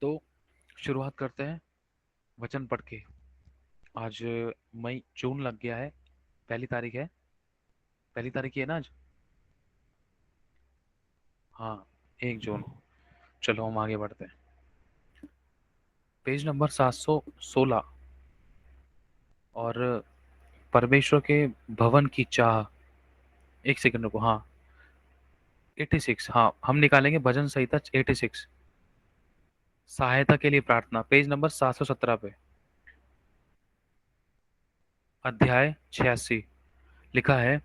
तो शुरुआत करते हैं वचन पढ़ के। आज मई जून लग गया है। पहली तारीख है। पहली तारीख ही है ना आज। हाँ, 1 जून। चलो हम आगे बढ़ते हैं। Page number 716। और परमेश्वर के भवन की चाह। एक सेकंड रुको। हाँ, 86। हाँ, हम निकालेंगे भजन संहिता 86। सहायता के लिए प्रार्थना, पेज नंबर 717 पे। अध्याय 86। लिखा है,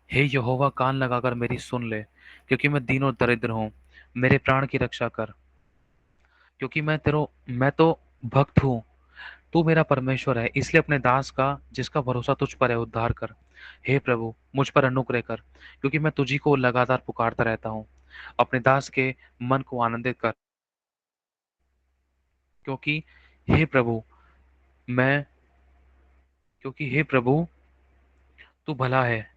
हे यहोवा, कान लगाकर मेरी सुन ले, क्योंकि मैं दीन और दरिद्र हूँ। मेरे प्राण की रक्षा कर, क्योंकि मैं तो भक्त हूँ। तू मेरा परमेश्वर है, इसलिए अपने दास का, जिसका भरोसा तुझ पर है, उद्धार कर। हे प्रभु, मुझ पर अनुग्रह कर, क्योंकि मैं तुझी को लगातार पुकारता रहता हूँ। अपने दास के मन को आनंदित कर, क्योंकि हे प्रभु मैं क्योंकि हे प्रभु तू भला है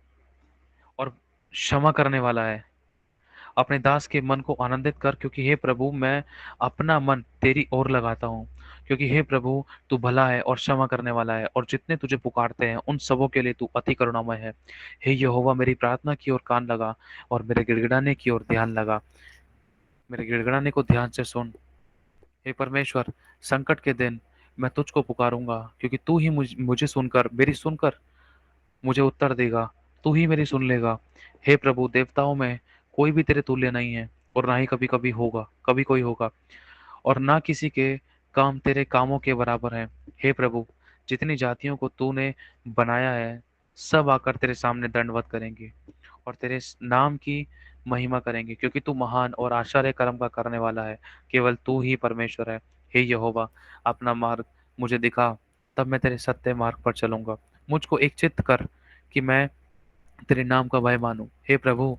और क्षमा करने वाला है। अपने दास के मन को आनंदित कर, क्योंकि हे प्रभु मैं अपना मन तेरी ओर लगाता हूँ। क्योंकि हे प्रभु तू भला है और क्षमा करने वाला है, और जितने तुझे पुकारते हैं उन सबों के लिए तू अति करुणामय है। हे यहोवा, मेरी प्रार्थना की ओर कान लगा, और मेरे गिड़गिड़ाने को ध्यान से सुन। हे परमेश्वर, संकट के दिन मैं तुझको पुकारूंगा, क्योंकि तू ही मुझे सुनकर मुझे उत्तर देगा। तू ही मेरी सुन लेगा। हे प्रभु, देवताओं में कोई भी तेरे तुल्य नहीं है, और ना ही कभी कोई होगा, और ना किसी के काम तेरे कामों के बराबर हैं। हे प्रभु, जितनी जातियों को तूने बनाया है, सब आकर तेरे सामने दंडवत करेंगे और तेरे नाम की महिमा करेंगे, क्योंकि तू महान और आश्चर्य कर्म का करने वाला है। केवल तू ही परमेश्वर है। हे यहोवा, अपना मार्ग मुझे दिखा, तब मैं तेरे सत्य मार्ग पर चलूंगा। मुझको एक चित्त कर कि मैं तेरे नाम का भय मानूं। हे प्रभु,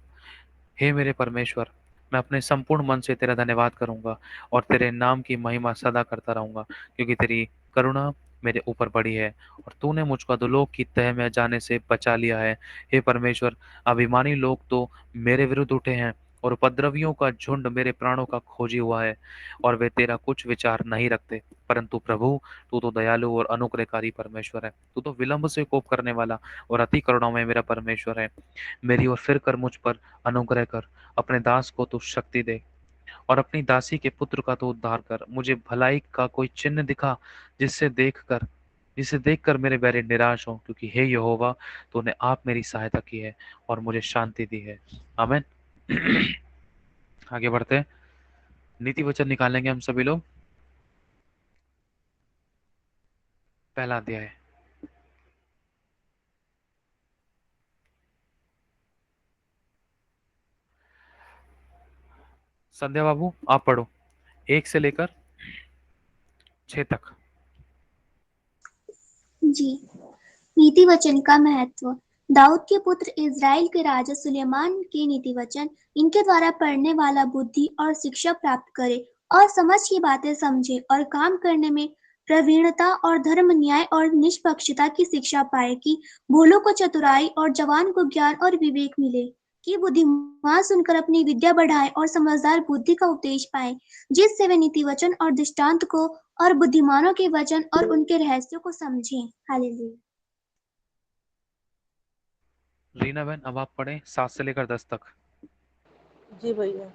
हे मेरे परमेश्वर, मैं अपने संपूर्ण मन से तेरा धन्यवाद करूंगा और तेरे नाम की महिमा सदा करता रहूंगा, क्योंकि तेरी करुणा मेरे ऊपर बड़ी है और तूने मुझको अधोलोक की तह में जाने से बचा लिया है। हे परमेश्वर, अभिमानी लोग तो मेरे विरुद्ध उठे हैं, और उपद्रवियों का झुंड मेरे प्राणों का खोजी हुआ है, और वे तेरा कुछ विचार नहीं रखते। परंतु प्रभु, तू तो दयालु और अनुग्रहकारी परमेश्वर है। तू तो विलंब से कोप करने वाला और अति करुणामय मेरा परमेश्वर है। मेरी ओर फिर कर मुझ पर अनुग्रह कर, अपने दास को तू शक्ति दे, और अपनी दासी के पुत्र का तू उद्धार कर। मुझे भलाई का कोई चिन्ह दिखा, जिससे देखकर जिसे देखकर मेरे बैरी निराश हो, क्योंकि हे यहोवा, तूने आप मेरी सहायता की है और मुझे शांति दी है। आमीन। आगे बढ़ते हैं। नीति वचन निकालेंगे हम सभी लोग। पहला अध्याय। संध्या बाबू, आप पढ़ो 1 से लेकर 6 तक। जी। नीति वचन का महत्व। दाऊद के पुत्र इज़राइल के राजा सुलेमान के नीति वचन, इनके द्वारा पढ़ने वाला बुद्धि और शिक्षा प्राप्त करे और समझ की बातें समझे और काम करने में प्रवीणता और धर्म, न्याय और निष्पक्षता की शिक्षा पाए, कि भोलों को चतुराई और जवान को ज्ञान और विवेक मिले, कि बुद्धिमान सुनकर अपनी विद्या बढ़ाए और समझदार बुद्धि का उपदेश पाए, जिससे वे नीति वचन और दृष्टांत को और बुद्धिमानों के वचन और उनके रहस्यों को समझें। हालेलुया। रीना बहन, अब आप पढ़ें 7 से लेकर 10 तक। जी भैया।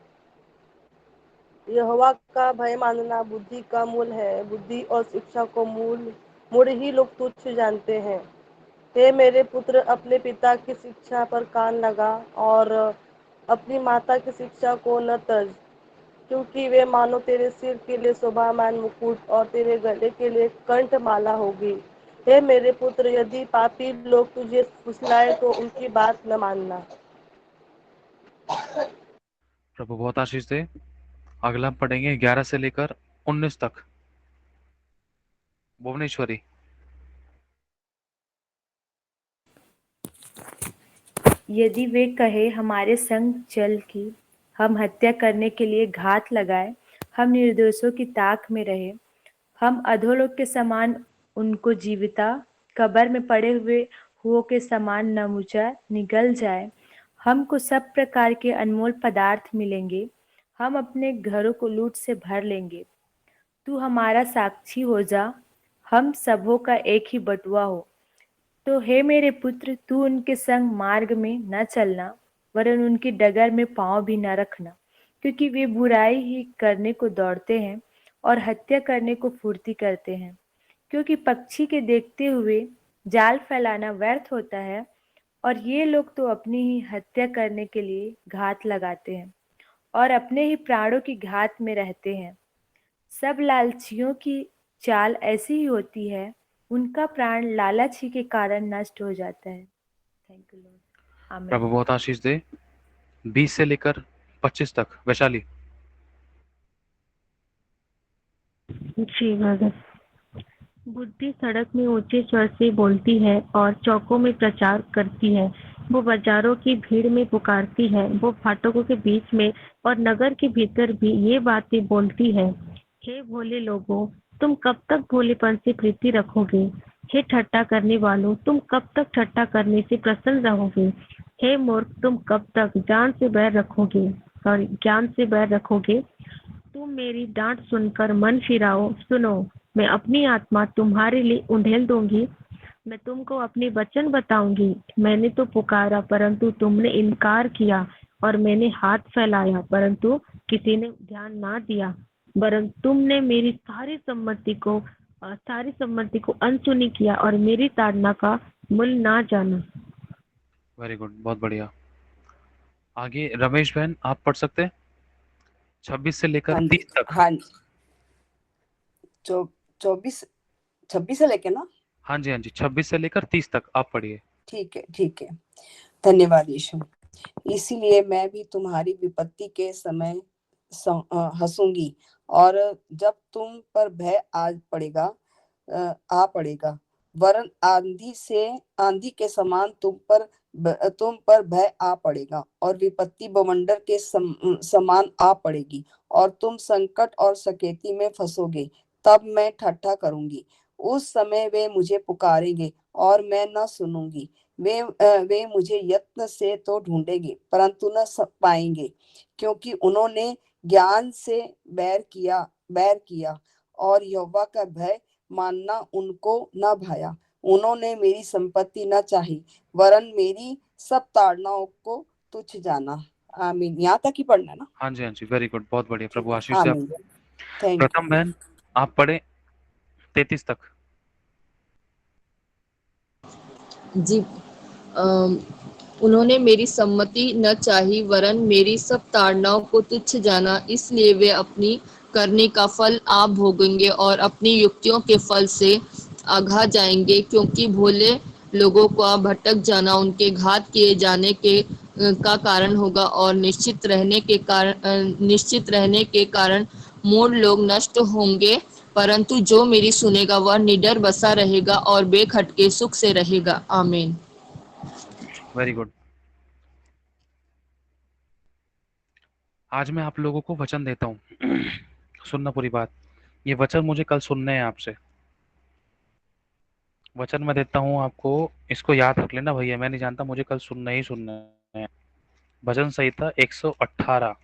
यहोवा का भय मानना बुद्धि का मूल है। बुद्धि और शिक्षा को मूल ही लोग तुच्छ जानते हैं। हे मेरे पुत्र, अपने पिता की शिक्षा पर कान लगा और अपनी माता की शिक्षा को न तज, क्योंकि वे मानो तेरे सिर के लिए शोभामान मुकुट और तेरे गले के लिए कंठमाला होगी। हे मेरे पुत्र, यदि पापी लोग तुझे फुसलाए तो उनकी बात न मानना। प्रभु बहुत आशीष दे। अगला हम पढ़ेंगे 11 से लेकर 19 तक। भुवनेश्वरी। यदि वे कहे हमारे संग चल कि हम हत्या करने के लिए घात लगाए, हम निर्दोषों की ताक में रहे, हम अधोलोक के समान उनको जीविता, कब्र में पड़े हुए हुओं के समान नमुचा निगल जाए, हमको सब प्रकार के अनमोल पदार्थ मिलेंगे, हम अपने घरों को लूट से भर लेंगे। तू हमारा साक्षी हो जा, हम सबों का एक ही बटुआ हो। तो हे मेरे पुत्र, तू उनके संग मार्ग में न चलना, वरन उनकी डगर में पाँव भी न रखना, क्योंकि वे बुराई ही करने को दौड़ते हैं और हत्या करने को फुर्ती करते हैं। क्योंकि पक्षी के देखते हुए जाल फैलाना व्यर्थ होता है, और ये लोग तो अपनी ही हत्या करने के लिए घात लगाते हैं और अपने ही प्राणों की घात में रहते हैं। सब लालचियों की चाल ऐसी ही होती है, उनका प्राण लालच ही के कारण नष्ट हो जाता है। Thank you Lord. आमीन। प्रभु बहुत आशीष दे। 20 से लेकर 25 तक वैशाली। जी भगत। बुद्धि सड़क में ऊंचे स्वर से बोलती है और चौकों में प्रचार करती है। वो बाजारों की भीड़ में पुकारती है, वो फाटकों के बीच में और नगर के भीतर भी ये बातें बोलती है। हे भोले लोगों, तुम कब तक भोलेपन से प्रीति रखोगे? हे ठट्टा करने वालों, तुम कब तक ठट्टा करने से प्रसन्न रहोगे? हे मूर्ख, तुम कब तक जान से बैर रखोगे, सॉरी, ज्ञान से बैर रखोगे? तुम मेरी डांट सुनकर मन फिराओ। सुनो, मैं अपनी आत्मा तुम्हारे लिए उंडेल दूंगी। मैं तुमको अपने वचन बताऊंगी। मैंने तो पुकारा परंतु तुमने इनकार किया, और मैंने हाथ फैलाया परंतु किसी ने ध्यान ना दिया। वरन तुमने मेरी सारी सम्मति को अनसुनी किया और मेरी ताड़ना का मूल ना जाना। वेरी गुड, बहुत बढ़िया। आगे रमेश बहन आप पढ़ सकते हैं 26 से लेकर हाँ 30 जी, तक। हाँ जी। 24 26 से लेके ना। हाँ जी, हाँ जी, 26 से लेकर 30 तक आप पढ़िए। ठीक है, ठीक है। धन्यवाद यीशु। इसीलिए मैं भी तुम्हारी विपत्ति के समय हंसूंगी, और जब तुम पर भय आ पड़ेगा, वरन आंधी के समान तुम पर भय आ पड़ेगा, और विपत्ति बवंडर के समान आ पड़ेगी, और तुम संकट और सकेती में फंसोगे। तब मैं ठट्ठा करूंगी। उस समय वे मुझे पुकारेंगे और मैं न सुनूंगी। वे मुझे यत्न से तो ढूंढेंगे परंतु न पाएंगे, क्योंकि उन्होंने ज्ञान से बैर किया और यहोवा का भय मानना उनको न भाया। उन्होंने मेरी संपत्ति न चाही, वरन मेरी सब ताड़नाओं को तुच्छ जाना। आमीन। यहाँ तक ही पढ़ना है ना। हाँ जी, हाँ जी, वेरी गुड, बहुत बढ़िया। ठीक प्रभु है, आशीष दे आमीन। आपको। थैंक प्रथम यू। बहन आप पढ़े 33 तक। जी। अम, उन्होंने मेरी सम्मति न चाही, वरन मेरी सब ताड़नाओं को तुच्छ जाना। इसलिए वे अपनी करनी का फल आप भोगेंगे और अपनी युक्तियों के फल से आघा जाएंगे, क्योंकि भोले लोगों का भटक जाना उनके घात किए जाने का कारण होगा, और निश्चित रहने के कारण मूढ़ लोग नष्ट होंगे। परंतु जो मेरी सुनेगा वह निडर बसा रहेगा और बेखटके सुख से रहेगा। आमीन। Very good. आज मैं आप लोगों को वचन देता हूँ। सुनना पूरी बात। ये वचन मुझे कल सुनने हैं आपसे। वचन मैं देता हूँ आपको, इसको याद रख लेना भैया। मैं नहीं जानता, मुझे कल सुनना ही सुनना है। भजन संहिता 118।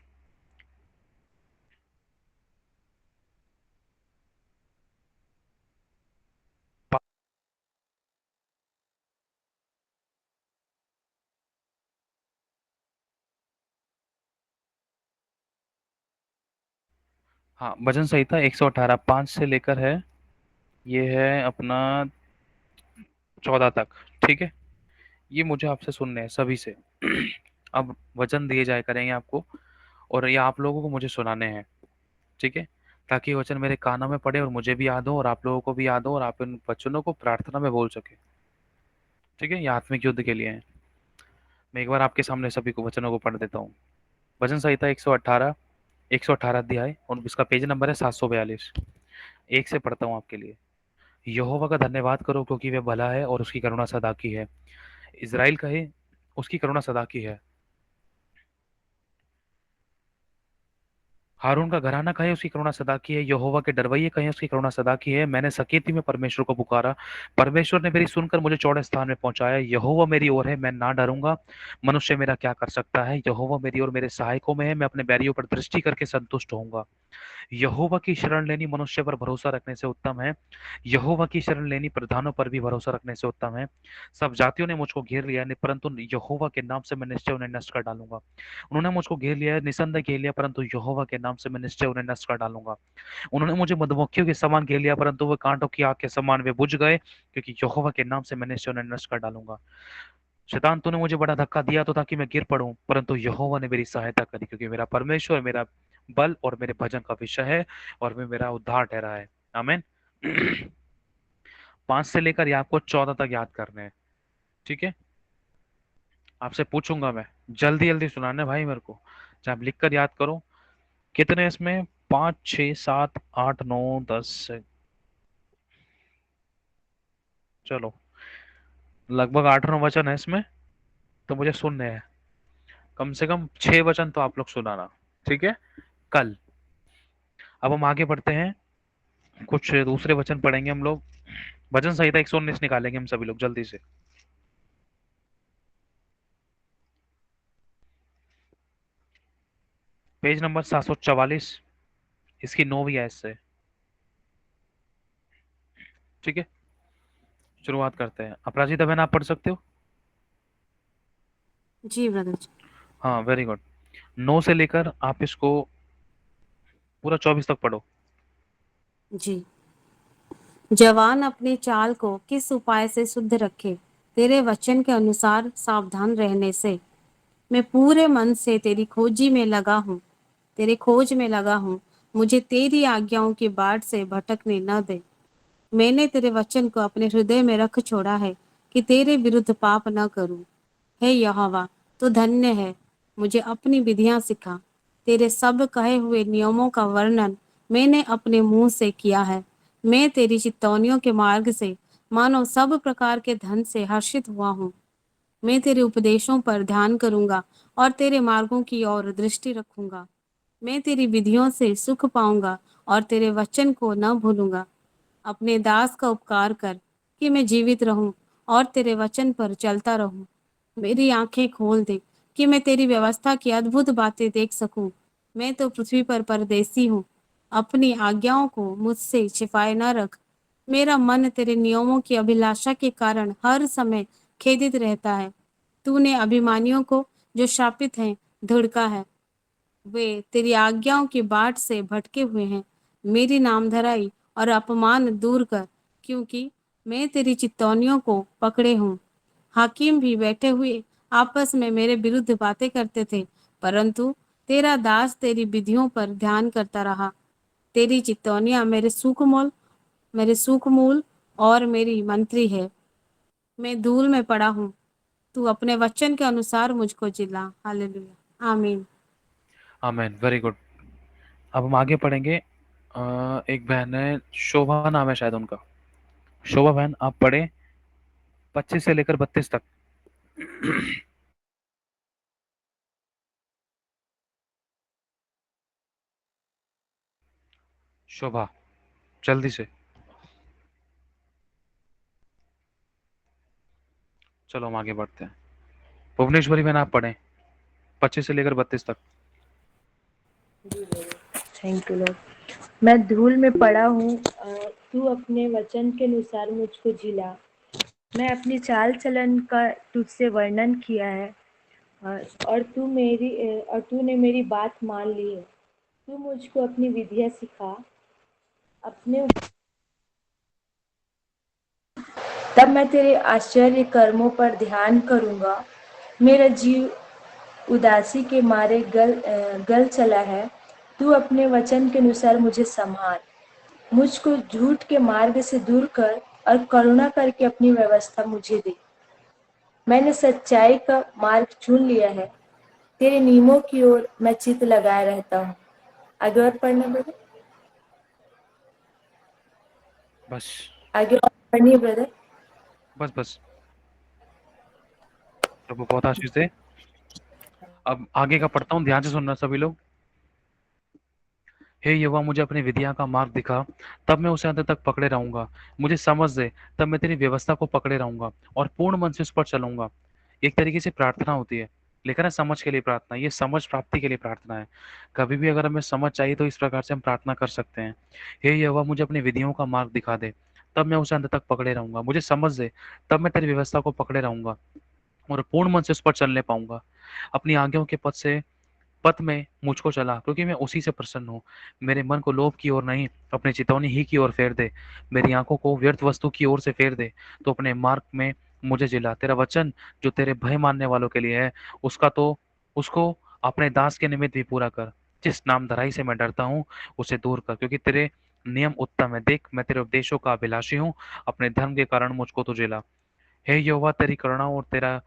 हाँ, भजन संहिता 118 5 से लेकर है, ये है अपना 14 तक। ठीक है, ये मुझे आपसे सुनने हैं सभी से। अब वचन दिए जाए करेंगे आपको, और ये आप लोगों को मुझे सुनाने हैं। ठीक है, ताकि ये वचन मेरे कानों में पड़े और मुझे भी याद हो और आप लोगों को भी याद हो, और आप इन वचनों को प्रार्थना में बोल सके। ठीक है, ये आत्मिक युद्ध के लिए है। मैं एक बार आपके सामने सभी को वचनों को पढ़ देता हूँ। भजन संहिता 118 अध्याय, और इसका पेज नंबर है 742। एक से पढ़ता हूँ आपके लिए। यहोवा का धन्यवाद करो, क्योंकि वह भला है और उसकी करुणा सदा की है। इज़राइल कहे, उसकी करुणा सदा की है। हारून का घराना कहे उसकी करुणा सदा की है, यहोवा के डरवैये कहे उसकी करुणा सदा की है। मैंने सकेती में परमेश्वर को पुकारा, परमेश्वर ने मेरी सुनकर मुझे चौड़े स्थान में पहुंचाया। यहोवा मेरी ओर है, मैं ना डरूंगा। मनुष्य मेरा क्या कर सकता है? यहोवा मेरी ओर मेरे सहायकों में है, मैं अपने बैरियों पर दृष्टि करके संतुष्ट होऊंगा। यहोवा की शरण लेनी मनुष्य पर भरोसा रखने से उत्तम है, यहोवा की शरण लेनी प्रधानों पर भी भरोसा रखने से उत्तम है। सब जातियों ने मुझको घेर लिया है, परंतु यहोवा के नाम से मैं निश्चय उन्हें नष्ट कर डालूंगा। उन्होंने मुझको घेर लिया है, निसंदेह घेर लिया, परंतु यहोवा के नाम से मैं निश्चय उन्हें नष्ट कर डालूंगा। उन्होंने मुझे मधुमक्खियों के समान घेर लिया, परंतु वे कांटों की आग के समान वे बुझ गए, क्योंकि यहोवा के नाम से मैं निश्चय उन्हें नष्ट कर डालूंगा। शैतान तूने मुझे बड़ा धक्का दिया तो ताकि मैं गिर पड़ूं, परंतु यहोवा ने मेरी सहायता करी, क्योंकि मेरा परमेश्वर मेरा बल और मेरे भजन का विषय है और वे मेरा उद्धार ठहरा है। आमीन। 5 से लेकर ये आपको 14 तक याद करने हैं। ठीक है, आपसे पूछूंगा मैं, जल्दी जल्दी सुनाने भाई मेरे को, चाहे आप लिख कर याद करो। कितने इसमें? 5, 6, 7, 8, 9, 10, चलो लगभग 8-9 वचन है इसमें, तो मुझे सुनने हैं। कम से कम 6 वचन तो आप लोग सुनाना, ठीक है, कल। अब हम आगे बढ़ते हैं, कुछ दूसरे वचन पढ़ेंगे हम लोग। भजन संहिता 119 निकालेंगे हम सभी लोग जल्दी से। पेज नंबर 744, इसकी 9वीं आयत से। ठीक है, शुरुआत करते हैं। अपराजिता बहन आप पढ़ सकते हो? जी ब्रदर। हाँ, वेरी गुड। 9 से लेकर आप इसको पूरा 24 तक पढ़ो। जी। जवान अपनी चाल को किस उपाय से शुद्ध रखे, तेरे वचन के अनुसार सावधान रहने से। मैं पूरे मन से तेरी खोजी में लगा हूँ, तेरे खोज में लगा हूँ। मुझे तेरी आज्ञाओं की बाट से भटकने न दे। मैंने तेरे वचन को अपने हृदय में रख छोड़ा है कि तेरे विरुद्ध पाप न करूं। हे यहोवा, तो धन्य है, मुझे अपनी विधियां सिखा। तेरे सब कहे हुए नियमों का वर्णन मैंने अपने मुंह से किया है। मैं तेरी चितौनियों के मार्ग से मानो सब प्रकार के धन से हर्षित हुआ हूँ। मैं तेरे उपदेशों पर ध्यान करूंगा और तेरे मार्गों की ओर दृष्टि रखूंगा। मैं तेरी विधियों से सुख पाऊंगा और तेरे वचन को न भूलूंगा। अपने दास का उपकार कर कि मैं जीवित रहूं और तेरे वचन पर चलता रहूं। मेरी आंखें खोल दे कि मैं तेरी व्यवस्था की अद्भुत बातें देख सकूं। मैं तो पृथ्वी पर परदेसी हूँ, अपनी आज्ञाओं को मुझसे छिपाए न रख। मेरा मन तेरे नियमों की अभिलाषा के कारण हर समय खेदित रहता है। तूने अभिमानियों को जो शापित हैं धुड़का है, वे तेरी आज्ञाओं की बाट से भटके हुए हैं। मेरी नामधराई और अपमान दूर कर, क्योंकि मैं तेरी चितौनियों को पकड़े हूँ। हाकिम भी बैठे हुए आपस में मेरे विरुद्ध बातें करते थे, परंतु तेरा दास तेरी विधियों पर ध्यान करता रहा। तेरी चितौनियां मेरे सुखमूल और मेरी मंत्री है। मैं धूल में पड़ा हूँ, तू अपने वचन के अनुसार मुझको जिला। हालेलुया, आमीन। आमेन, वेरी गुड। अब हम आगे पढ़ेंगे। एक बहन है, शोभा नाम है शायद उनका। शोभा बहन आप पढ़े 25 से लेकर 32 तक। शोभा, जल्दी से। चलो हम आगे बढ़ते हैं। भुवनेश्वरी बहन आप पढ़े 25 से लेकर 32 तक। Thank you Lord. मैं धूल में पड़ा हूँ, तू अपने वचन के अनुसार मुझको जिला। मैं अपनी चाल चलन का तुझसे वर्णन किया है, और तूने मेरी बात मान ली है। तू मुझको अपनी विधियां सिखा, अपने तब मैं तेरे आश्चर्य कर्मों पर ध्यान करूंगा। मेरा जीव उदासी के मारे गल चला है। तू अपने वचन के अनुसार मुझे संभाल। मुझको झूठ के मार्ग से दूर कर और करुणा करके अपनी व्यवस्था मुझे दे। मैंने सच्चाई का मार्ग चुन लिया है, तेरे नियमों की ओर मैं चित्त लगाए रहता हूँ। आगे और पढ़ना ब्रदर, बस आगे और पढ़िए ब्रदर। बस बस, प्रभु बहुत आशीष दे। अब आगे का पढ़ता हूँ, ध्यान से सुनना सभी लोग। हे यहोवा, मुझे अपनी विधियां का मार्ग दिखा, तब मैं उसे अंत तक पकड़े रहूंगा। मुझे समझ दे, तब मैं तेरी व्यवस्था को पकड़े रहूंगा और पूर्ण मन से उस पर चलूंगा। एक तरीके से प्रार्थना होती है, लेकिन ना समझ के लिए प्रार्थना, ये समझ प्राप्ति के लिए प्रार्थना है। कभी भी अगर हमें समझ चाहिए तो इस प्रकार से हम प्रार्थना कर सकते हैं। हे यहोवा, मुझे अपनी विधियों का मार्ग दिखा दे, तब मैं उसे अंत तक पकड़े रहूंगा। मुझे समझ दे, तब मैं तेरी व्यवस्था को पकड़े रहूंगा और पूर्ण मन से उस पर चलने पाऊंगा। अपनी आज्ञाओं के पथ में मुझको चला, क्योंकि मैं उसी से प्रसन्न हूँ। मेरे मन को लोभ की ओर नहीं, अपने चितौनी ही की ओर फेर दे। मेरी आंखों को व्यर्थ वस्तु की ओर से फेर दे, तो अपने मार्ग में मुझे जिला। तेरा वचन जो तेरे भय मानने वालों के लिए है, उसका तो उसको अपने दास के निमित्त भी पूरा कर। जिस नाम धराई से मैं डरता हूँ, उसे दूर कर, क्योंकि तेरे नियम उत्तम है। देख, मैं तेरे उपदेशों का अभिलाषी हूँ, अपने धर्म के कारण मुझको तो जिला। हे यहोवा, तेरी करुणा और तेरा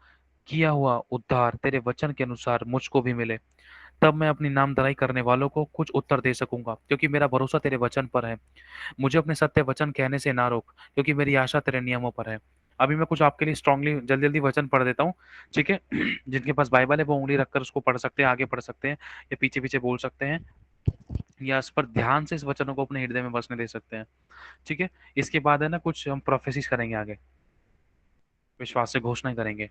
किया हुआ उद्धार तेरे वचन के अनुसार मुझको भी मिले। तब मैं अपनी नामधराई करने वालों को कुछ उत्तर दे सकूंगा, क्योंकि मेरा भरोसा तेरे वचन पर है। मुझे अपने सत्य वचन कहने से ना रोक, क्योंकि मेरी आशा तेरे नियमों पर है। अभी मैं कुछ आपके लिए स्ट्रांगली जल्दी जल्दी वचन पढ़ देता हूँ, ठीक है। जिनके पास बाइबल है वो उंगली रखकर उसको पढ़ सकते हैं, आगे पढ़ सकते हैं, या पीछे पीछे बोल सकते हैं, या इस पर ध्यान से इस वचनों को अपने हृदय में बसने दे सकते हैं, ठीक है। इसके बाद है ना कुछ हम प्रोफेसिस करेंगे, आगे विश्वास से घोषणा करेंगे।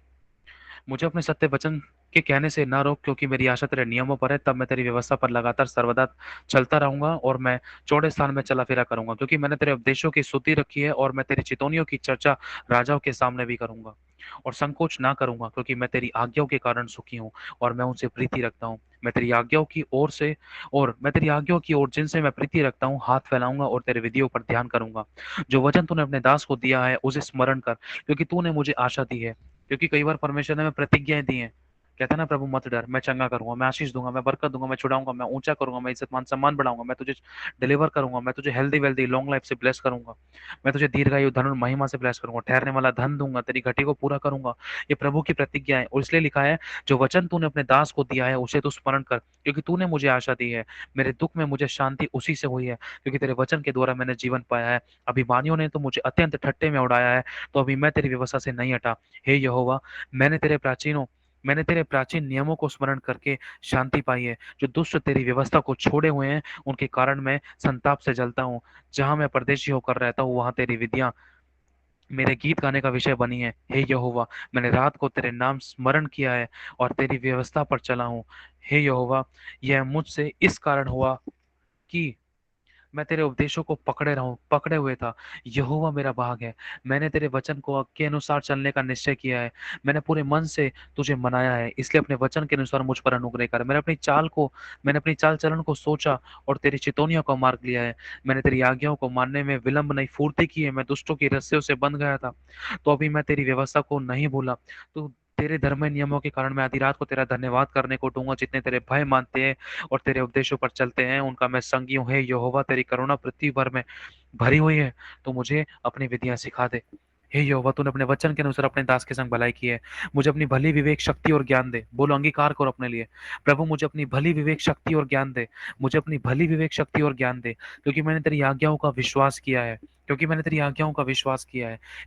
मुझे अपने सत्य वचन के कहने से ना रोक, क्योंकि मेरी आशा तेरे नियमों पर है। तब मैं तेरी व्यवस्था पर लगातार सर्वदा चलता रहूंगा, और मैं चौड़े स्थान में चला फिरा करूंगा, क्योंकि मैंने तेरे उपदेशों की स्तुति रखी है, और मैं तेरी चितौनियों की चर्चा राजाओं के सामने भी करूंगा। और संकोच ना करूंगा, क्योंकि मैं तेरी आज्ञाओं के कारण सुखी हूँ, और मैं उनसे प्रीति रखता हूँ। मैं तेरी आज्ञाओं की ओर जिनसे मैं प्रीति रखता हूँ हाथ फैलाऊंगा, और तेरे विधियों पर ध्यान करूंगा। जो वचन तूने अपने दास को दिया है उसे स्मरण कर, क्योंकि तूने मुझे आशा दी है। क्योंकि कई बार परमेश्वर ने हमें प्रतिज्ञाएं दी हैं। कहता है ना, प्रभु मत डर, मैं चंगा करूंगा, मैं आशीष दूंगा, मैं बरकत दूंगा, मैं छुड़ाऊंगा, मैं ऊंचा करूंगा, मैं इज्जत मान सम्मान बढ़ाऊंगा, मैं तुझे डिलीवर करूंगा, मैं तुझे हेल्दी वेल्दी लॉन्ग लाइफ से ब्लेस करूंगा, मैं तुझे दीर्घायु धन और महिमा से ब्लेस करूंगा, ठहरने वाला धन दूंगा, तेरी घटी को पूरा करूंगा। ये प्रभु की प्रतिज्ञा है, और इसलिए लिखा है, जो वचन तूने अपने दास को दिया है उसे तू स्मरण कर, क्योंकि तूने मुझे आशा दी है। मेरे दुख में मुझे शांति उसी से हुई है, क्योंकि तेरे वचन के द्वारा मैंने जीवन पाया है। अभिमानियों ने तो मुझे अत्यंत ठट्टे में उड़ाया है, तो अभी मैं तेरी व्यवस्था से नहीं हटा। हे यहोवा, मैंने तेरे प्राचीनों मैंने तेरे प्राचीन नियमों को स्मरण करके शांति पाई है। जो दुष्ट तेरी व्यवस्था को छोड़े हुए हैं, उनके कारण मैं संताप से जलता हूँ। जहां मैं परदेशी होकर रहता हूँ, वहां तेरी विधियां मेरे गीत गाने का विषय बनी है। हे यहोवा, मैंने रात को तेरे नाम स्मरण किया है, और तेरी व्यवस्था पर चला हूँ। हे यहोवा, यह मुझसे इस कारण हुआ कि मैं तेरे उपदेशों को पकड़े हुए था। यहोवा मेरा भाग है। मैंने तेरे वचन को के अनुसार चलने का निश्चय किया है। मैंने पूरे मन से तुझे मनाया है, इसलिए अपने वचन के अनुसार मुझ पर अनुग्रह कर। मैंने अपनी चाल चलन को सोचा, और तेरी चितौनियों का मार्ग लिया है। मैंने तेरी आज्ञाओं को मानने में विलंब नहीं, फुर्ती की है। मैं दुष्टों की रस्सियों से बंध गया था, तो अभी मैं तेरी व्यवस्था को नहीं भूला। तो तेरे धर्म नियमों के कारण मैं आधी रात को तेरा धन्यवाद करने को दूंगा। जितने तेरे भय मानते हैं और तेरे उपदेशों पर चलते हैं, उनका मैं संगी हूँ। हे यहोवा, तेरी करुणा पृथ्वी भर में भरी हुई है, तो मुझे अपनी विधियां सिखा दे। हे यहोवा, तूने अपने वचन के अनुसार अपने दास के संग भलाई की है। मुझे अपनी भली विवेक शक्ति और ज्ञान दे। बोलो, अंगीकार करो अपने लिए। प्रभु, मुझे अपनी भली विवेक शक्ति और ज्ञान दे। मुझे अपनी भली विवेक शक्ति और ज्ञान दे, क्योंकि मैंने तेरी आज्ञाओं का विश्वास किया है।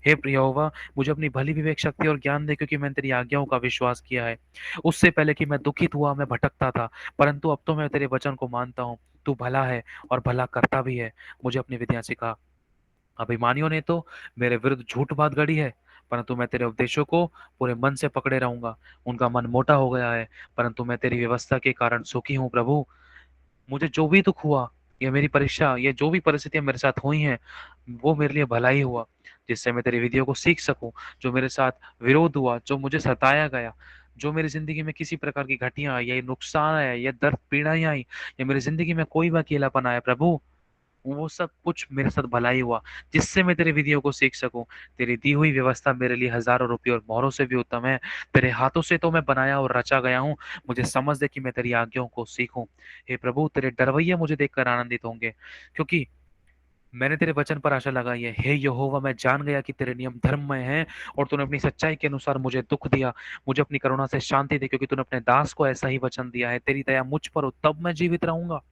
हे प्रिय यहोवा, मुझे अपनी भली विवेक शक्ति और ज्ञान दे, क्योंकि मैंने तेरी आज्ञाओं का विश्वास किया है। उससे पहले कि मैं दुखित हुआ, मैं भटकता था, परंतु अब तो मैं तेरे वचन को मानता हूँ। तू भला है और भला करता भी है। मुझे अपनी विधियां सिखा। अभिमानियों ने तो मेरे विरुद्ध झूठ बात गढ़ी है, परंतु मैं तेरे उपदेशों को पूरे मन से पकड़े रहूंगा। उनका मन मोटा हो गया है, परंतु मैं तेरी व्यवस्था के कारण सुखी हूँ। प्रभु, मुझे जो भी दुख हुआ, या मेरी परीक्षा, या जो भी परिस्थितियां मेरे साथ हुई हैं, वो मेरे लिए भला ही हुआ, जिससे मैं तेरी विधियों को सीख सकूं। जो मेरे साथ विरोध हुआ, जो मुझे सताया गया, जो मेरी जिंदगी में किसी प्रकार की घटियां आई, या नुकसान आया, या दर्द पीड़ाएं आई, या मेरी जिंदगी में कोई भी अकेलापन आया, प्रभु, वो सब कुछ मेरे साथ भला ही हुआ, जिससे मैं तेरे विधियों को सीख सकूं। तेरी दी हुई व्यवस्था मेरे लिए हजारों रुपये और मोहरों से भी उत्तम है। तेरे हाथों से तो मैं बनाया और रचा गया हूँ। मुझे समझ दे कि मैं तेरी आज्ञाओं को सीखूं। हे प्रभु, तेरे डरवैये मुझे देखकर आनंदित होंगे, क्योंकि मैंने तेरे वचन पर आशा लगाई है। हे यहोवा, मैं जान गया कि तेरे नियम धर्ममय हैं, और तूने अपनी सच्चाई के अनुसार मुझे दुख दिया। मुझे अपनी करुणा से शांति दे, क्योंकि तूने अपने दास को ऐसा ही वचन दिया है। तेरी दया मुझ पर हो, तब मैं जीवित रहूंगा,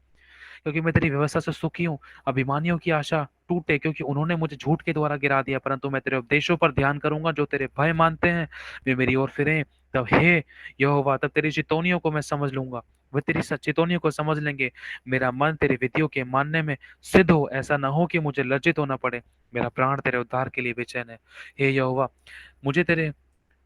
क्योंकि मैं तेरी व्यवस्था से सुखी हूँ। अभिमानियों की आशा टूटे, क्योंकि उन्होंने मुझे झूठ के द्वारा गिरा दिया, परंतु मैं तेरे उपदेशों पर ध्यान करूंगा। जो तेरे भय मानते हैं वे मेरी ओर फिरें। तब हे यहोवा, तब तेरी चितौनियों को मैं समझ लूंगा, वे तेरी चितौनियों को समझ लेंगे। मेरा मन तेरी विधियों के मानने में सिद्ध हो, ऐसा ना हो कि मुझे लज्जित होना पड़े। मेरा प्राण तेरे उद्धार के लिए बेचैन है। हे यहोवा, मुझे तेरे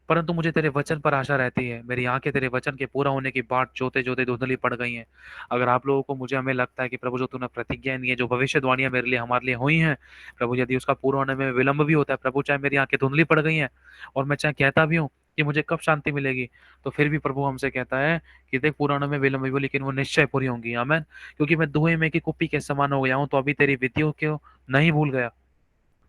परंतु मुझे तेरे वचन पर आशा रहती है। मेरी आंखें तेरे वचन के पूरा होने की बाट जोते जोते धुंधली पड़ गई हैं। अगर आप लोगों को मुझे हमें लगता है कि प्रभु, जो तूने प्रतिज्ञा दी है, जो भविष्यवाणियां मेरे लिए हमारे लिए हुई हैं, प्रभु, यदि उसका पूरा होने में विलंब भी होता है, प्रभु, चाहे मेरी आंखें धुंधली पड़ गई हैं और मैं चाहे कहता भी हूँ कि मुझे कब शांति मिलेगी, तो फिर भी प्रभु हमसे कहता है कि देख, पूरा होने में विलंब भी हो, लेकिन वो निश्चय पूरी होंगी। आमेन। क्योंकि मैं धुएं में की कुप्पी के समान हो गया हूँ, तो अभी तेरी विधियों को नहीं भूल गया।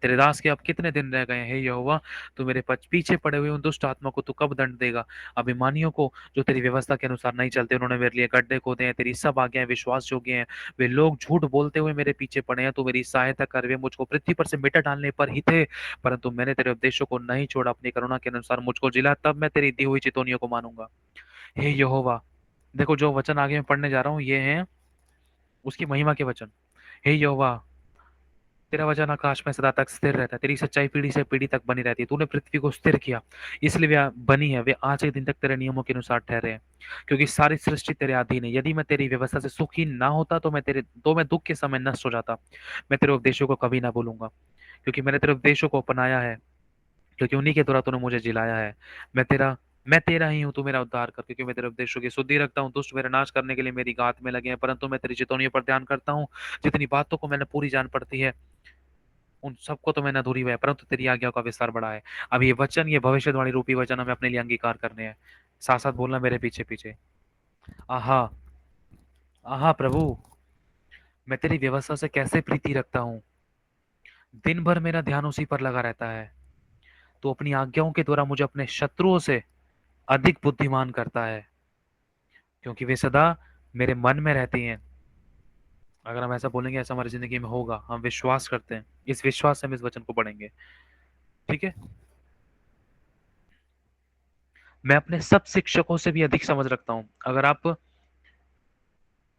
तेरे दास के अब कितने दिन रह गए हैं। हे यहोवा, तू मेरे पीछे पड़े हुए उन दुष्ट आत्मा को तू कब दंड देगा। अभिमानियों को, जो तेरी व्यवस्था के अनुसार नहीं चलते, उन्होंने मेरे लिए गड्ढे खोदे हैं। तेरी सब आज्ञाएं विश्वास योग्य हैं। वे लोग झूठ बोलते हुए मेरे पीछे पड़े हैं। तू मेरी सहायता कर, वे मुझको पृथ्वी पर से मिटा डालने पर ही थे, परंतु मैंने तेरे उपदेशों को नहीं छोड़ा। अपनी करुणा के अनुसार मुझको जिला, तब मैं तेरी दी हुई चितौनियों को मानूंगा। हे यहोवा, देखो जो वचन आगे मैं पढ़ने जा रहा हूँ, ये है उसकी महिमा के वचन। हे यहोवा, तेरा वचन आकाश में सदा तक स्थिर रहता है। तेरी सच्चाई पीढ़ी से पीढ़ी तक बनी रहती है। तूने पृथ्वी को स्थिर किया, इसलिए वे बनी है। वे आज के दिन तक तेरे नियमों के अनुसार ठहरे हैं, क्योंकि सारी सृष्टि तेरे अधीन है। यदि मैं तेरी व्यवस्था से सुखी ना होता, तो मैं दुख के समय नष्ट हो जाता। मैं तेरे उपदेशों को कभी ना भूलूंगा, क्योंकि मैंने तेरे उपदेशों को अपनाया है, क्योंकि उन्हीं के द्वारा तूने मुझे जिलाया है। मैं तेरा ही हूँ, तू मेरा उद्धार कर, क्योंकि मैं तेरे उपदेशों की शुद्धि रखता हूँ। दुष्ट मेरा नाश करने के लिए मेरी गात में लगे हैं, परंतु मैं तेरी चितौनियों पर ध्यान करता हूँ। जितनी बातों को मैंने पूरी जान पड़ती है, उन सबको तो मैंने अधूरी हुआ है, परंतु तेरी आज्ञा का विस्तार बढ़ा है। अब ये वचन, ये भविष्यवाणी रूपी वचन हमें अपने लिए अंगीकार करने हैं। साथ साथ बोलना मेरे पीछे पीछे, आहा आहा प्रभु, मैं तेरी व्यवस्था से कैसे प्रीति रखता हूँ। दिन भर मेरा ध्यान उसी पर लगा रहता है। तो अपनी आज्ञाओं के द्वारा मुझे अपने शत्रुओं से अधिक बुद्धिमान करता है, क्योंकि वे सदा मेरे मन में रहती हैं। अगर हम ऐसा बोलेंगे, ऐसा हमारी जिंदगी में होगा, हम विश्वास करते हैं, इस विश्वास से हम इस वचन को पढ़ेंगे। ठीक है। मैं अपने सब शिक्षकों से भी अधिक समझ रखता हूँ। अगर आप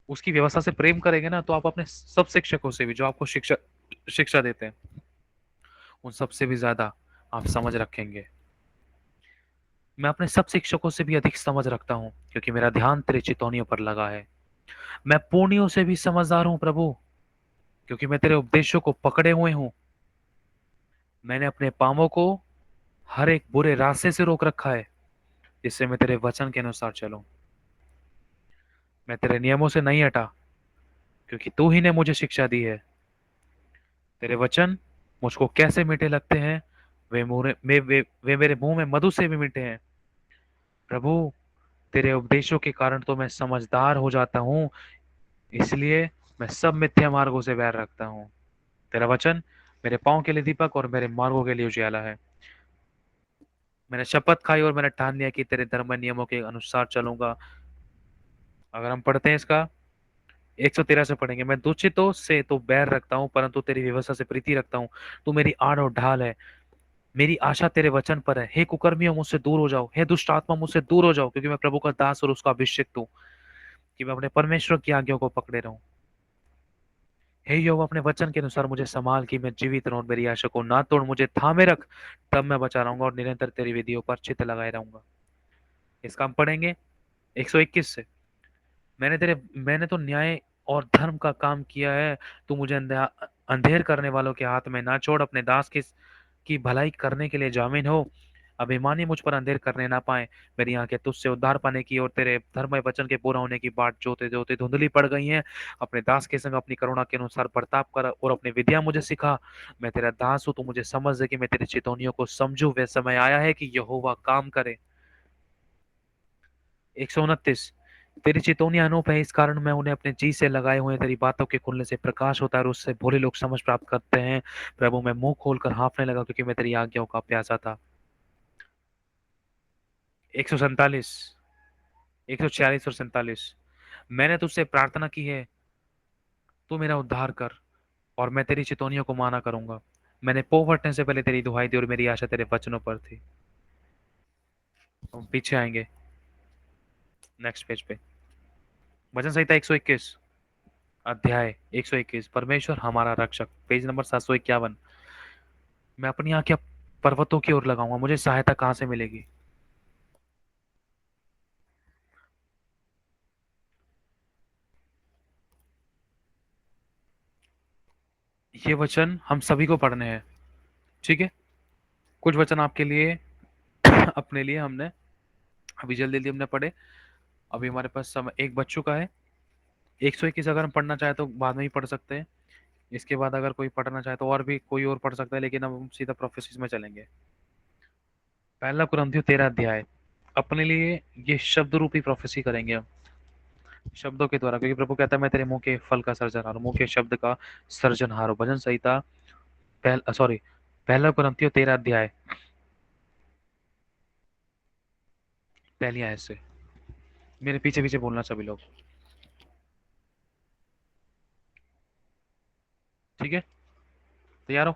उसकी व्यवस्था से प्रेम करेंगे ना, तो आप अपने सब शिक्षकों से भी, जो आपको शिक्षा शिक्षा देते हैं, उन सबसे भी ज्यादा आप समझ रखेंगे। मैं अपने सब शिक्षकों से भी अधिक समझ रखता हूँ, क्योंकि मेरा ध्यान तेरे चितौनियों पर लगा है। मैं पुण्यों से भी समझदार हूँ प्रभु, क्योंकि मैं तेरे उपदेशों को पकड़े हुए हूँ। मैंने अपने पांवों को हर एक बुरे रास्ते से रोक रखा है, जिससे मैं तेरे वचन के अनुसार चलूं। मैं तेरे नियमों से नहीं हटा, क्योंकि तू ही ने मुझे शिक्षा दी है। तेरे वचन मुझको कैसे मीठे लगते हैं, वे मेरे मुंह में मधु से भी मीठे हैं। प्रभु, तेरे उपदेशों के कारण तो मैं समझदार हो जाता हूँ, इसलिए मैं सब मिथ्या मार्गों से बैर रखता हूँ। तेरा वचन मेरे पाँव के लिए दीपक और मेरे मार्गों के लिए उजियाला है। मैंने शपथ खाई और मैंने ठान लिया कि तेरे धर्म नियमों के अनुसार चलूंगा। अगर हम पढ़ते हैं इसका 113 से पढ़ेंगे। मैं दूषितों से तो बैर रखता हूँ, परंतु तेरी व्यवस्था से प्रीति रखता हूँ। तू मेरी आड़ और ढाल है, मेरी आशा तेरे वचन पर है। हे कुकर्मियों, मुझसे दूर हो जाओ। हे दुष्ट आत्मा, मुझसे दूर हो जाओ, क्योंकि मैं प्रभु का दास और उसका अभिषेक हूँ, कि मैं अपने परमेश्वर की आज्ञा को पकड़े रहूं। हे यहोवा, अपने वचन के अनुसार मुझे संभाल, कि मैं जीवित रहूं। मेरी आशा को ना तोड़, मुझे थामे रख, तब मैं बचा रहूंगा और निरंतर तेरी विधियों पर चित्त लगाए रहूंगा। इसका हम पढ़ेंगे 121 से। मैंने तो न्याय और धर्म का काम किया है। तू मुझे अंधेर करने वालों के हाथ में ना छोड़। अपने दास की भलाई करने के लिए जामीन हो। अभिमानी मुझ पर अंधेर करने ना पाए। मेरी आंखें तुझसे उद्धार पाने की और तेरे धर्म वचन के पूरा होने की बाट जोते जोते धुंधली पड़ गई हैं। अपने दास के संग अपनी करुणा के अनुसार बर्ताव कर और अपनी विधियां मुझे सिखा। मैं तेरा दास हूं, तू मुझे समझ दे कि मैं तेरी चितौनियों को समझू। वह समय आया है कि यहोवा काम करे। 129। तेरी चितौनियां अनूप है, इस कारण मैं उन्हें अपने जी से लगाए हुए। तेरी बातों के खुलने से प्रकाश होता है और उससे भोले लोग समझ प्राप्त करते हैं। प्रभु, मैं मुंह खोलकर हाँफने लगा, क्योंकि मैं तेरी आज्ञाओं का प्यासा था। 147, 146 और 47। मैंने तुझसे प्रार्थना की है, तू मेरा उद्धार कर, और मैं तेरी चितौनियों को माना करूंगा। मैंने पो फटने से पहले तेरी दुहाई दी और मेरी आशा तेरे वचनों पर थी। हम पीछे आएंगे नेक्स्ट पेज पे। भजन संहिता 121। अध्याय 121 परमेश्वर हमारा रक्षक, पेज नंबर 751। मैं अपनी आंखें पर्वतों की ओर लगाऊंगा, मुझे सहायता कहाँ से मिलेगी? ये वचन हम सभी को पढ़ने हैं, ठीक है? कुछ वचन आपके लिए अपने लिए हमने अभी जल्दी जल्दी हमने पढ़े। अभी हमारे पास समय एक बज चुका है। 121 अगर हम पढ़ना चाहे तो बाद में ही पढ़ सकते हैं। इसके बाद अगर कोई पढ़ना चाहे तो और भी कोई और पढ़ सकता है, लेकिन अब हम सीधा प्रोफेसिस में चलेंगे। पहला कुरिन्थियों 13 अध्याय। अपने लिए ये शब्द रूपी प्रोफेसी करेंगे हम शब्दों के द्वारा, क्योंकि प्रभु कहता है मैं तेरे मुंह के फल का सर्जनहार हूं, मुंह के शब्द का सर्जनहार हूं। भजन संहिता पहला कुरिन्थियों 13 अध्याय पहली आयत से। मेरे पीछे पीछे बोलना सभी लोग, ठीक है? तैयार हो?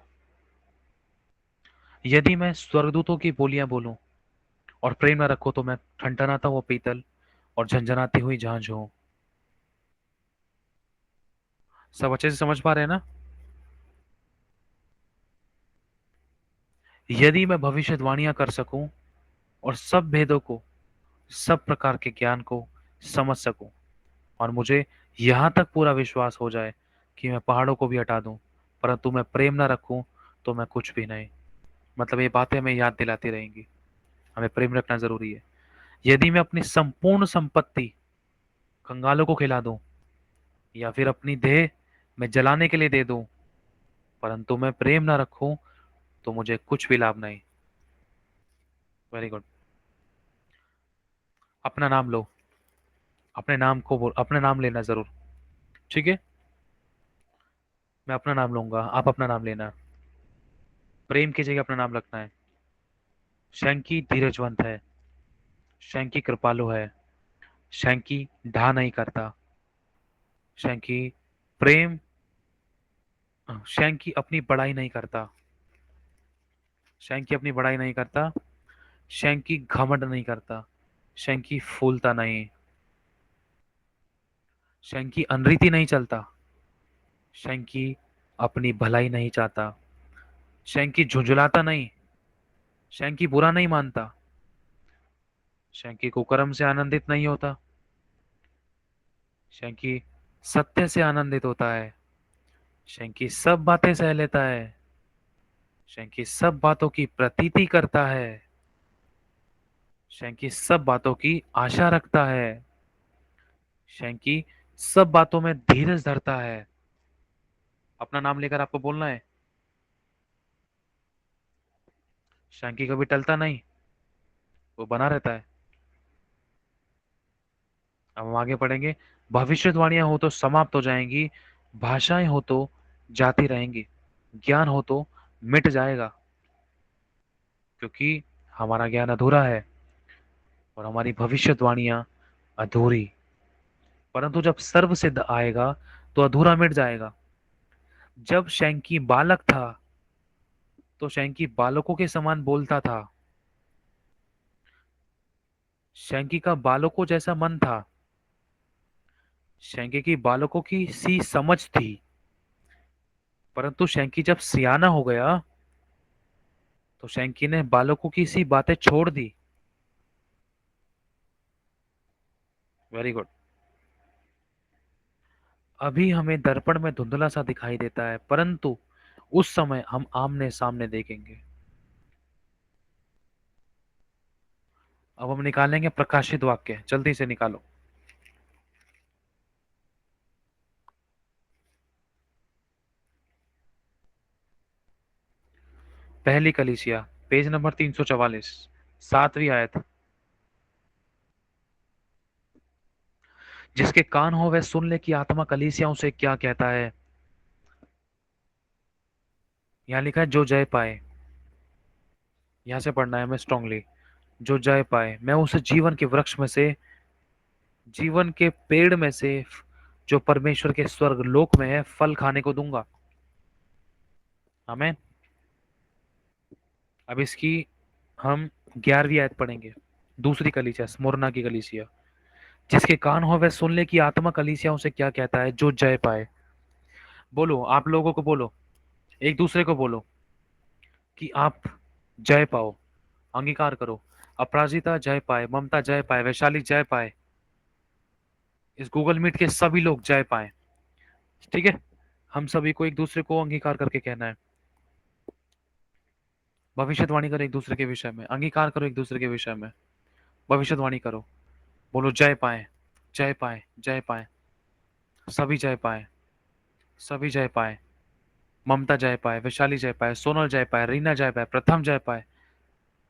यदि मैं स्वर्गदूतों की बोलियां बोलूं और प्रेम न रखो तो मैं ठनठनाता हुआ पीतल और झंझनाती हुई झांझ हूं। सब अच्छे से समझ पा रहे हैं ना? यदि मैं भविष्यवाणियां कर सकूं और सब भेदों को, सब प्रकार के ज्ञान को समझ सकूं, और मुझे यहां तक पूरा विश्वास हो जाए कि मैं पहाड़ों को भी हटा दूं, परंतु मैं प्रेम ना रखूं तो मैं कुछ भी नहीं। मतलब ये बातें हमें याद दिलाती रहेंगी, हमें प्रेम रखना जरूरी है। यदि मैं अपनी संपूर्ण संपत्ति कंगालों को खिला दूं या फिर अपनी देह में जलाने के लिए दे दूं, परंतु मैं प्रेम ना रखूं तो मुझे कुछ भी लाभ नहीं। Very good. अपना नाम लो, अपने नाम को बोल, अपने नाम लेना जरूर, ठीक है? मैं अपना नाम लूंगा, आप अपना नाम लेना। प्रेम की जगह अपना नाम रखना है। शैंकी धीरजवंत है, शैंकी कृपालु है, शैंकी ढा नहीं करता, शैंकी प्रेम, शैंकी अपनी बड़ाई नहीं करता, शैंकी अपनी बड़ाई नहीं करता, शैंकी घमंड नहीं करता, शैंकी फूलता नहीं, शैंकी अनरीति नहीं चलता, शैंकी अपनी भलाई नहीं चाहता, शैंकी झुंझुलाता नहीं, शैंकी बुरा नहीं मानता, शैंकी कुकर्म से आनंदित नहीं होता, शैंकी सत्य से आनंदित होता है, शैंकी सब बातें सह लेता है, शैंकी सब बातों की प्रतीति करता है, शैंकी सब बातों की आशा रखता है, शैंकी सब बातों में धीरज धरता है। अपना नाम लेकर आपको बोलना है। शैंकी कभी टलता नहीं, वो बना रहता है। अब हम आगे पढ़ेंगे। भविष्यवाणियां हो तो समाप्त हो जाएंगी, भाषाएं हो तो जाती रहेंगी, ज्ञान हो तो मिट जाएगा, क्योंकि हमारा ज्ञान अधूरा है और हमारी भविष्यवाणियां अधूरी। परंतु जब सर्व सिद्ध आएगा तो अधूरा मिट जाएगा। जब शैंकी बालक था तो शैंकी बालकों के समान बोलता था, शैंकी का बालकों जैसा मन था, शैंकी की बालकों की सी समझ थी। परंतु शैंकी जब सियाना हो गया तो शैंकी ने बालकों की सी बातें छोड़ दी। Very good. अभी हमें दर्पण में धुंधला सा दिखाई देता है, परंतु उस समय हम आमने सामने देखेंगे। अब हम निकालेंगे प्रकाशित वाक्य, जल्दी से निकालो। पहली कलीसिया, पेज नंबर 344, 7वीं आयत। जिसके कान हो वह सुन ले कि आत्मा कलीसियाओं से क्या कहता है। यहाँ लिखा है जो जय पाए, यहां से पढ़ना है हमें स्ट्रांगली। जो जय पाए मैं उसे जीवन के वृक्ष में से, जीवन के पेड़ में से, जो परमेश्वर के स्वर्ग लोक में है, फल खाने को दूंगा। आमीन। अब इसकी हम 11वीं आयत पढ़ेंगे। दूसरी कलीसिया, स्मुरना की कलीसिया। जिसके कान हो वह सुन ले कि आत्मा कलीसियाओं से क्या कहता है, जो जय पाए। बोलो, आप लोगों को बोलो, एक दूसरे को बोलो कि आप जय पाओ, अंगीकार करो। अपराजिता जय पाए, ममता जय पाए, वैशाली जय पाए, इस गूगल मीट के सभी लोग जय पाए। ठीक है, हम सभी को एक दूसरे को अंगीकार करके कहना है। भविष्यवाणी करो एक दूसरे के विषय में, अंगीकार करो एक दूसरे के विषय में, भविष्यवाणी करो। बोलो जय पाए, जय पाए, जय पाए, सभी जय पाए, सभी जय पाए। ममता जय पाए, वैशाली जय पाए, सोनल जय पाए, रीना जय पाए, प्रथम जय पाए,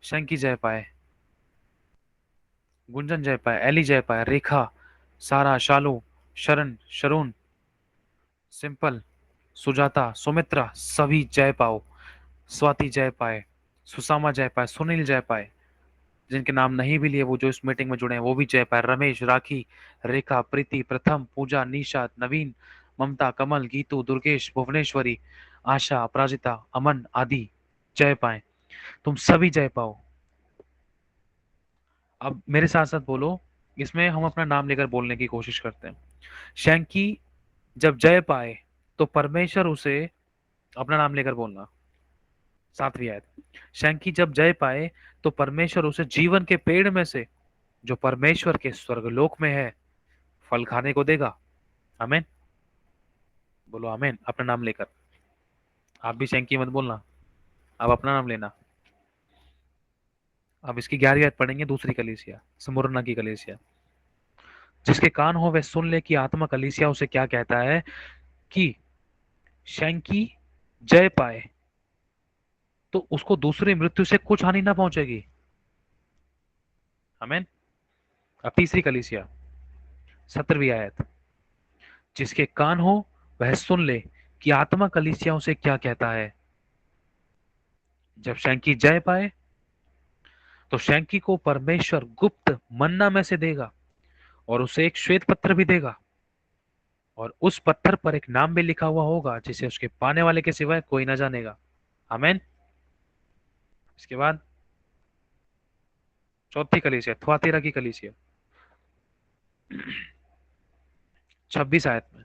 शंकी जय पाए, गुंजन जय पाए, एली जय पाए, रेखा, सारा, शालू, शरण, शरून, सिंपल, सुजाता, सुमित्रा, सभी जय पाओ। स्वाति जय पाए, सुसामा जय पाए, सुनील जय पाए, जिनके नाम नहीं भी लिए वो जो इस मीटिंग में जुड़े हैं वो भी जय पाए। रमेश, राखी, रेखा, प्रीति, प्रथम, पूजा, निशा, नवीन, ममता, कमल, गीतू, दुर्गेश, भुवनेश्वरी, आशा, अपराजिता, अमन आदि जय पाए। तुम सभी जय पाओ। अब मेरे साथ साथ बोलो, इसमें हम अपना नाम लेकर बोलने की कोशिश करते हैं। शैंकी जब जय पाए तो परमेश्वर उसे, अपना नाम लेकर बोलना, 7वीं आयत। शैंकी जब जय पाए तो परमेश्वर उसे जीवन के पेड़ में से, जो परमेश्वर के स्वर्गलोक में है, फल खाने को देगा। आमीन। बोलो आमीन अपना नाम लेकर। आप भी शैंकी मत बोलना, अब अपना नाम लेना। अब इसकी 11वीं आयत पढ़ेंगे, दूसरी कलीसिया, स्मुरना की कलीसिया। जिसके कान हो वह सुन ले कि आत्मा कलीसिया उसे क्या कहता है, कि शैंकी जय पाए तो उसको दूसरी मृत्यु से कुछ हानि ना पहुंचेगी। आमीन। अब तीसरी कलीसिया, 17वीं आयत। जिसके कान हो वह सुन ले कि आत्मा कलीसियाओं से क्या कहता है। जब शैंकी जय पाए तो शैंकी को परमेश्वर गुप्त मन्ना में से देगा और उसे एक श्वेत पत्र भी देगा, और उस पत्थर पर एक नाम भी लिखा हुआ होगा जिसे उसके पाने वाले के सिवाय कोई ना जानेगा। आमीन। इसके बाद चौथी कलीसिया, थुआतीरा की कलीसिया, 26 आयत में।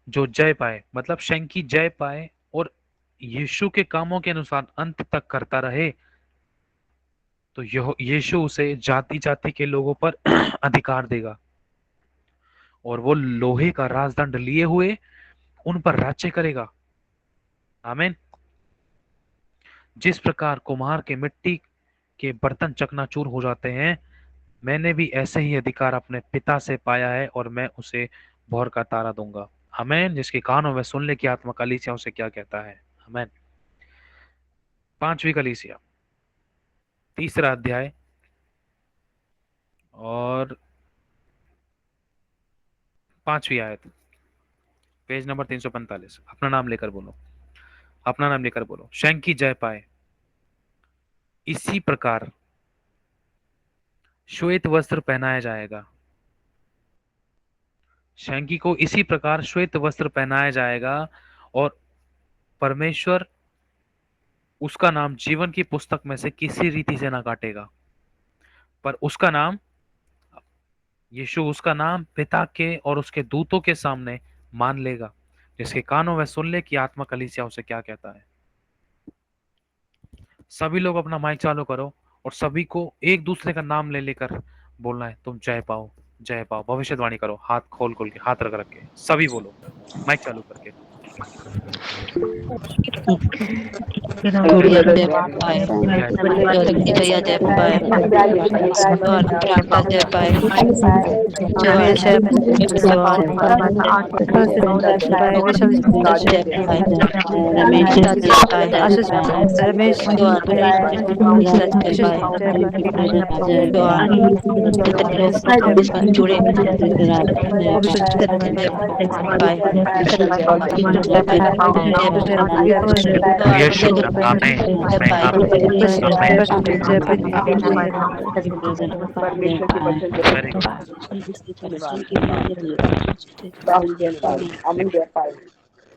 जो जय पाए, मतलब शैंकी जय पाए और यीशु के कामों के अनुसार अंत तक करता रहे, तो यीशु उसे जाति जाति के लोगों पर अधिकार देगा और वो लोहे का राजदंड लिए हुए उन पर राज्य करेगा। आमीन। जिस प्रकार कुम्हार के मिट्टी के बर्तन चकनाचूर हो जाते हैं, मैंने भी ऐसे ही अधिकार अपने पिता से पाया है और मैं उसे भौर का तारा दूंगा। आमीन। जिसके कान हो वह सुन ले कि आत्मा कलीसियाओं से क्या कहता है। आमीन। 5वीं कलीसिया, 3रा अध्याय और 5वीं आयत, पेज नंबर 345। अपना नाम लेकर बोलो, अपना नाम लेकर बोलो। शैंकी जय पाए, इसी प्रकार श्वेत वस्त्र पहनाया जाएगा। शैंकी को इसी प्रकार श्वेत वस्त्र पहनाया जाएगा और परमेश्वर उसका नाम जीवन की पुस्तक में से किसी रीति से ना काटेगा, पर उसका नाम, यीशु उसका नाम पिता के और उसके दूतों के सामने मान लेगा। जिसके कानों में सुन ले कि आत्मा कलीसिया उसे क्या कहता है। सभी लोग अपना माइक चालू करो और सभी को एक दूसरे का नाम ले लेकर बोलना है, तुम जय पाओ, जय पाओ। भविष्यवाणी करो, हाथ खोल खोल के, हाथ रख रख के, सभी बोलो माइक चालू करके। गुड़िया जय पाए, जल्दी भैया जय पाए, और प्रार्थना जय पाए, जवान जय पाए, रमेश जय पाए, रमेश जुड़े यीशु आमीन, वेरी गुड।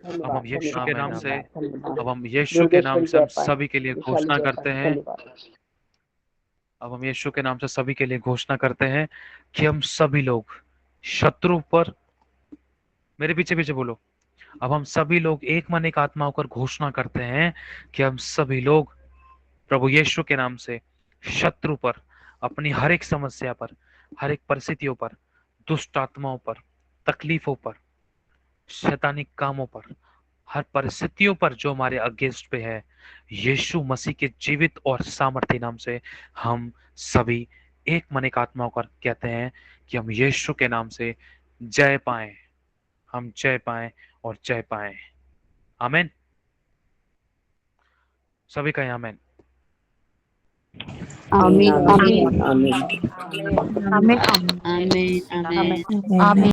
अब हम यीशु के नाम से, अब हम यीशु के नाम से हम सभी के लिए घोषणा करते हैं अब हम यीशु के नाम से सभी के लिए घोषणा करते हैं कि हम सभी लोग शत्रु पर, मेरे पीछे पीछे बोलो, अब हम सभी लोग एक मन एक आत्मा होकर घोषणा करते हैं कि हम सभी लोग प्रभु यीशु के नाम से शत्रु पर, अपनी हर एक समस्या पर, हर एक परिस्थितियों पर, दुष्ट आत्माओं पर, तकलीफों पर, शैतानिक कामों पर, हर परिस्थितियों पर जो हमारे अगेंस्ट पे है, यीशु मसीह के जीवित और सामर्थ्य नाम से हम सभी एक मन एक आत्मा होकर कहते हैं कि हम यीशु के नाम से जय पाएं, हम जय पाएं और जय पाएं। आमीन। सभी कहें आमीन। आमीन। आमीन। आमीन। आमीन। आमीन। आमीन आमीन आमीन।